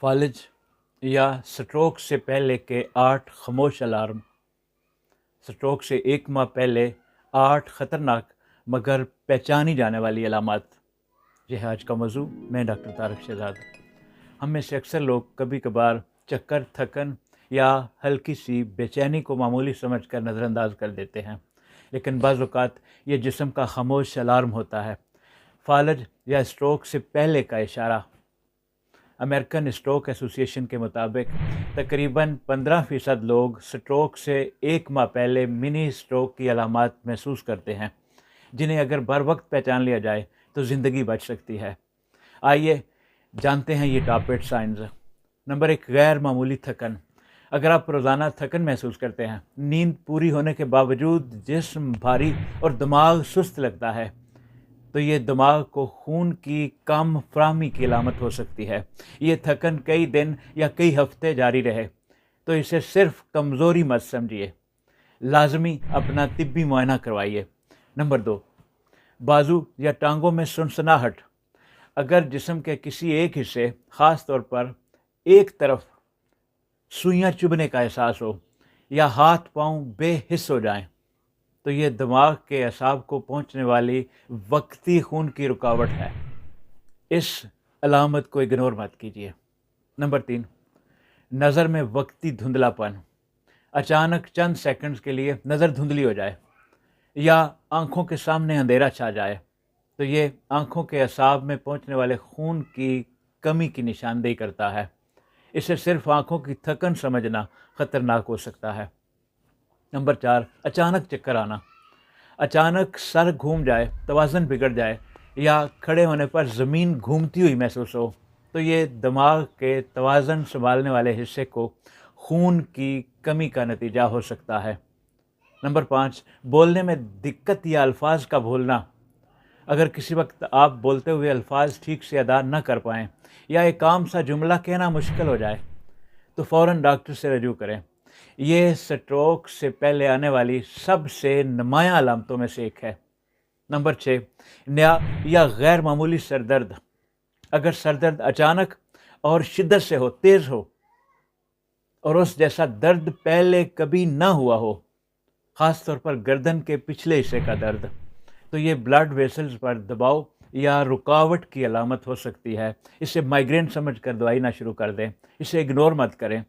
فالج یا سٹروک سے پہلے کے 8 خاموش الارم۔ سٹروک سے 1 ماہ پہلے 8 خطرناک مگر پہچانی جانے والی علامات۔ یہ ہے آج کا موضوع۔ میں ڈاکٹر طارق شہزاد۔ ہم میں سے اکثر لوگ کبھی کبھار چکر، تھکن یا ہلکی سی بے چینی کو معمولی سمجھ کر نظر انداز کر دیتے ہیں، لیکن بعض اوقات یہ جسم کا خاموش الارم ہوتا ہے۔ فالج یا اسٹروک سے پہلے کا اشارہ۔ امریکن اسٹروک ایسوسی ایشن کے مطابق تقریباً 15% لوگ سٹروک سے 1 ماہ پہلے منی اسٹروک کی علامات محسوس کرتے ہیں، جنہیں اگر بر وقت پہچان لیا جائے تو زندگی بچ سکتی ہے۔ آئیے جانتے ہیں یہ ٹاپ 8 سائنز۔ نمبر 1، غیر معمولی تھکن۔ اگر آپ روزانہ تھکن محسوس کرتے ہیں، نیند پوری ہونے کے باوجود جسم بھاری اور دماغ سست لگتا ہے، تو یہ دماغ کو خون کی کم فراہمی کی علامت ہو سکتی ہے۔ یہ تھکن کئی دن یا کئی ہفتے جاری رہے تو اسے صرف کمزوری مت سمجھیے، لازمی اپنا طبی معائنہ کروائیے۔ نمبر 2، بازو یا ٹانگوں میں سنسناہٹ۔ اگر جسم کے کسی ایک حصے، خاص طور پر ایک طرف، سوئیاں چبھنے کا احساس ہو یا ہاتھ پاؤں بے حس ہو جائیں، تو یہ دماغ کے اعصاب کو پہنچنے والی وقتی خون کی رکاوٹ ہے۔ اس علامت کو اگنور مت کیجیے۔ نمبر 3، نظر میں وقتی دھندلا پن۔ اچانک چند سیکنڈز کے لیے نظر دھندلی ہو جائے یا آنکھوں کے سامنے اندھیرا چھا جائے، تو یہ آنکھوں کے اعصاب میں پہنچنے والے خون کی کمی کی نشاندہی کرتا ہے۔ اسے صرف آنکھوں کی تھکن سمجھنا خطرناک ہو سکتا ہے۔ نمبر 4، اچانک چکر آنا۔ اچانک سر گھوم جائے، توازن بگڑ جائے یا کھڑے ہونے پر زمین گھومتی ہوئی محسوس ہو، تو یہ دماغ کے توازن سنبھالنے والے حصے کو خون کی کمی کا نتیجہ ہو سکتا ہے۔ نمبر 5، بولنے میں دقت یا الفاظ کا بھولنا۔ اگر کسی وقت آپ بولتے ہوئے الفاظ ٹھیک سے ادا نہ کر پائیں یا ایک عام سا جملہ کہنا مشکل ہو جائے، تو فوراً ڈاکٹر سے رجوع کریں۔ یہ سٹروک سے پہلے آنے والی سب سے نمایاں علامتوں میں سے ایک ہے۔ نمبر 6، نیا یا غیر معمولی سر درد۔ اگر سر درد اچانک اور شدت سے ہو، تیز ہو، اور اس جیسا درد پہلے کبھی نہ ہوا ہو، خاص طور پر گردن کے پچھلے حصے کا درد، تو یہ بلڈ ویسلز پر دباؤ یا رکاوٹ کی علامت ہو سکتی ہے۔ اسے مائیگرین سمجھ کر دوائی نہ شروع کر دیں، اسے اگنور مت کریں،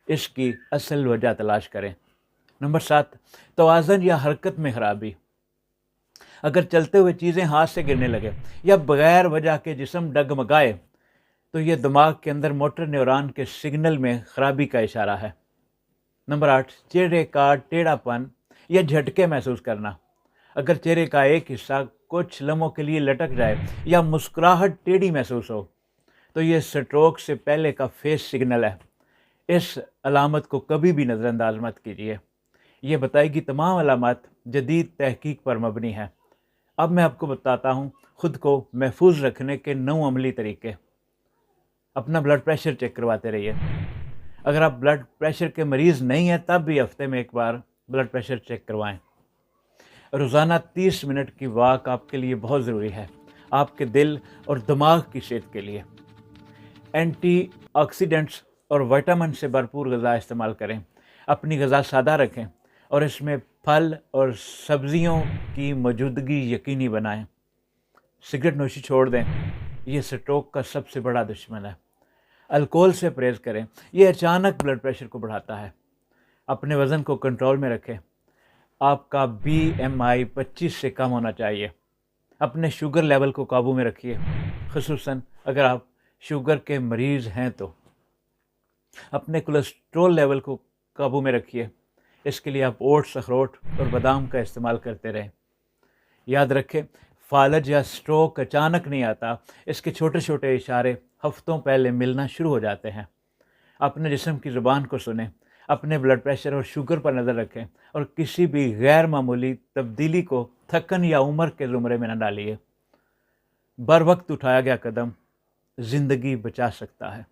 اس کی اصل وجہ تلاش کریں۔ نمبر 7، توازن یا حرکت میں خرابی۔ اگر چلتے ہوئے چیزیں ہاتھ سے گرنے لگے یا بغیر وجہ کے جسم ڈگمگائے، تو یہ دماغ کے اندر موٹر نیورون کے سگنل میں خرابی کا اشارہ ہے۔ نمبر 8، چہرے کا ٹیڑھا پن یا جھٹکے محسوس کرنا۔ اگر چہرے کا ایک حصہ کچھ لمحوں کے لیے لٹک جائے یا مسکراہٹ ٹیڑھی محسوس ہو، تو یہ سٹروک سے پہلے کا فیس سگنل ہے۔ اس علامت کو کبھی بھی نظر انداز مت کیجیے۔ یہ بتائی گئی تمام علامات جدید تحقیق پر مبنی ہیں۔ اب میں آپ کو بتاتا ہوں خود کو محفوظ رکھنے کے 9 عملی طریقے۔ اپنا بلڈ پریشر چیک کرواتے رہیے۔ اگر آپ بلڈ پریشر کے مریض نہیں ہیں، تب بھی ہفتے میں 1 بار بلڈ پریشر چیک کروائیں۔ روزانہ 30 منٹ کی واک آپ کے لیے بہت ضروری ہے، آپ کے دل اور دماغ کی صحت کے لیے۔ اینٹی آکسیڈنٹس اور وٹامن سے بھرپور غذا استعمال کریں۔ اپنی غذا سادہ رکھیں اور اس میں پھل اور سبزیوں کی موجودگی یقینی بنائیں۔ سگریٹ نوشی چھوڑ دیں، یہ سٹروک کا سب سے بڑا دشمن ہے۔ الکوہل سے پرہیز کریں، یہ اچانک بلڈ پریشر کو بڑھاتا ہے۔ اپنے وزن کو کنٹرول میں رکھیں۔ آپ کا BMI 25 سے کم ہونا چاہیے۔ اپنے شوگر لیول کو قابو میں رکھیے، خصوصاً اگر آپ شوگر کے مریض ہیں تو۔ اپنے کولیسٹرول لیول کو قابو میں رکھیے، اس کے لیے آپ اوٹس، اخروٹ اور بادام کا استعمال کرتے رہیں۔ یاد رکھیں، فالج یا سٹروک اچانک نہیں آتا، اس کے چھوٹے چھوٹے اشارے ہفتوں پہلے ملنا شروع ہو جاتے ہیں۔ اپنے جسم کی زبان کو سنیں، اپنے بلڈ پریشر اور شوگر پر نظر رکھیں، اور کسی بھی غیر معمولی تبدیلی کو تھکن یا عمر کے زمرے میں نہ ڈالیے۔ بر وقت اٹھایا گیا قدم زندگی بچا سکتا ہے۔